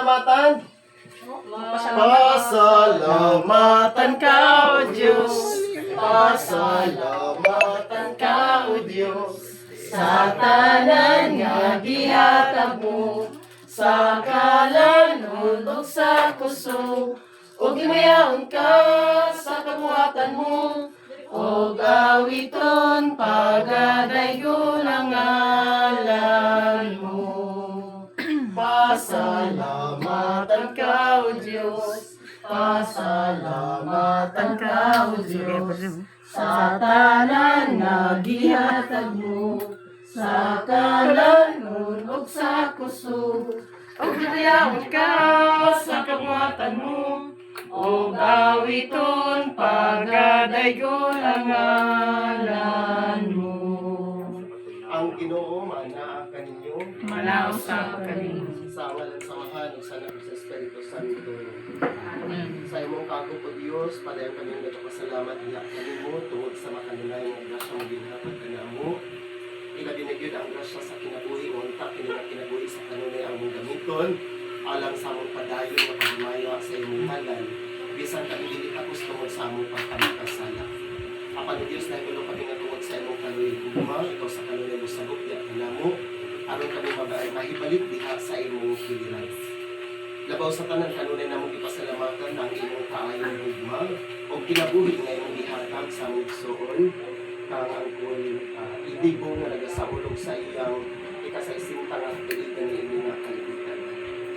pasalamatan. Pasalamatan ka, O Diyos. Pasalamatan ka, O Diyos. Sa tanan nga gihatag mo, sa kalanon ug sa kusog, ug gimayaon ka sa kabuhatan mo, ug awiton pagadayon ang ngalan mo. Pasalamatan ka, O Diyos. Pasalamatan ka, O Diyos. Sa tanan nga gihatag mo, sa kalanon ug sa kusog, ug gimayaon ka sa kabuhatan mo, ug awiton pagadayon ang ngalan mo. Ang Ginoo manaa kaninyo, Manausap kaninyo. sa ngalan sa Ama ug sa Anak ug sa Espiritu Santo. Sa imong kago po Dios, padayon kami nagpasalamat diha kanimo tungod sa makanunay nga grasya mo ginhatag kanamo. Ilabi na gyud ang grasya sa kinabuhi unta kini nga kinabuhi sa kanunay ang mong gamiton alang sa among padayon nga paghimayo sa imong ngalan. Bisan kami dili tapos tungod sa among pagkamakasala. Apan ni Dios na ibulo kami nga tungod sa imong kanunay ugma, ikaw sa kanunay mo sabot diha kanamo. Aron kami mahibalik diha sa imong pilihan. Labaw sa tanan kanunay namong ipasalamatan ang imong kaayong ugma o kinabuhi nga imong gihatag sa among igsoon kang angkol idibo nga nagasaulog sa iyang ikasaisinta nga piligan ni imong nga kalibutan.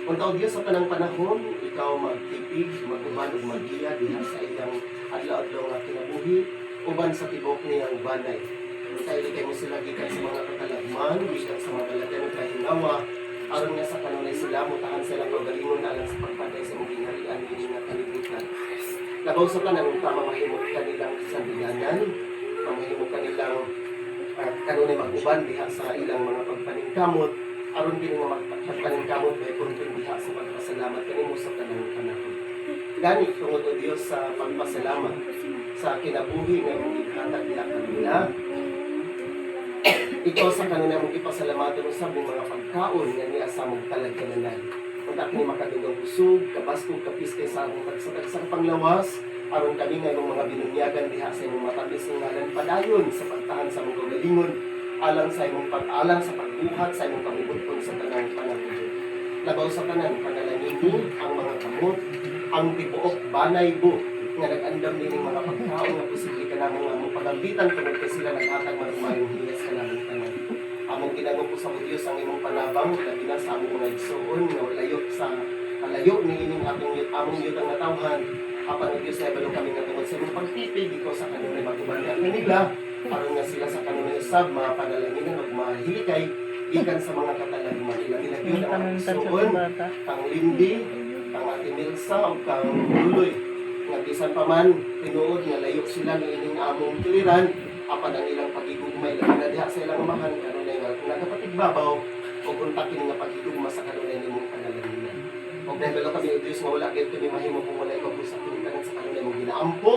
Untaw Dios sa tanang panahon, ikaw magtipig, maguban ug magiya diha sa iyang adlaw-adlaw nga kinabuhi uban sa tibok niyang banay. Kaya kay mo sila gikan sa mga katalagman, gikan sa mga balagan ng kahinawa, aron nga sa kanunay sila, mutahan sila pagalingon na alang sa pagpatay sa mga gingharian ng nga kalibutan. Labaw sa tanan, pamamahimot kanilang sandiganan, pamahimot kanilang kanunay mag-uban diha sa ilang mga pagpaningkamot, aron din nga magpaningkamot may puntin diha sa pagpasalamat kanimo sa tanang panahon. Gani tungod o Dios sa pagpasalamat sa kinabuhi nga imong gihatag diha kanila. Ikaw sa kanunay mong ipasalamatan usab ng mga pagkaon nga niya sa mong talagkananan. Unta kini makadugang usog, kabastog kapis kay sa among tagsang panglawas, aron kami nga mga binunyagan diha sa imong matabis nga ngalan padayon sa pagtahan sa mong kagalingon, alang sa imong pag-alang sa pagbuhat sa imong kabubuton sa tanang panahon. Labaw sa tanan panalangin mo ang mga kamot, ang tibuok banay mo nga nag-andam nining mga pagkaon nga posible ka namong nga mong pagambitan tungod kay sila naghatag marumayong hilas ka namong tanan. Among ginagawa po sa Diyos ang imong panabang, labi na sa among mga igsoon nga layo sa kalayo ni ining among yutang natawhan. Apan ang Diyos na ibalo kami nga tungod sa imong pagtipig, ikaw sa kanunay mag-uban niya kanila, aron nga sila sa kanunay usab mga panalangin ug mahilikay gikan sa mga katalagman. Ilabi na gyud ang igsoon, kang Lindy, kang Ate Milsa ug kang Luloy. Nga bisan pa man tinuod nga layo sila ni ining among tuliran, apan ang ilang pagigugmay labi na diha sa ilang amahan kanunay nga kung nagapatigbabaw o unta kini nga pagigugma sa kanunay nimong panalangin. Og nahibalo kami o Dios nga wala gyud kami mahimo kung wala ikaw sa tuliran sa kanunay mong ginaampo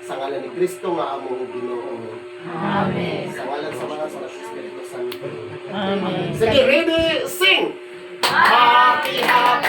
sa ngalan ni Kristo nga among Ginoo. Amen. Sa ngalan sa mga sa Espiritu Santo. Amen. Sige, ready, sing! Happy, happy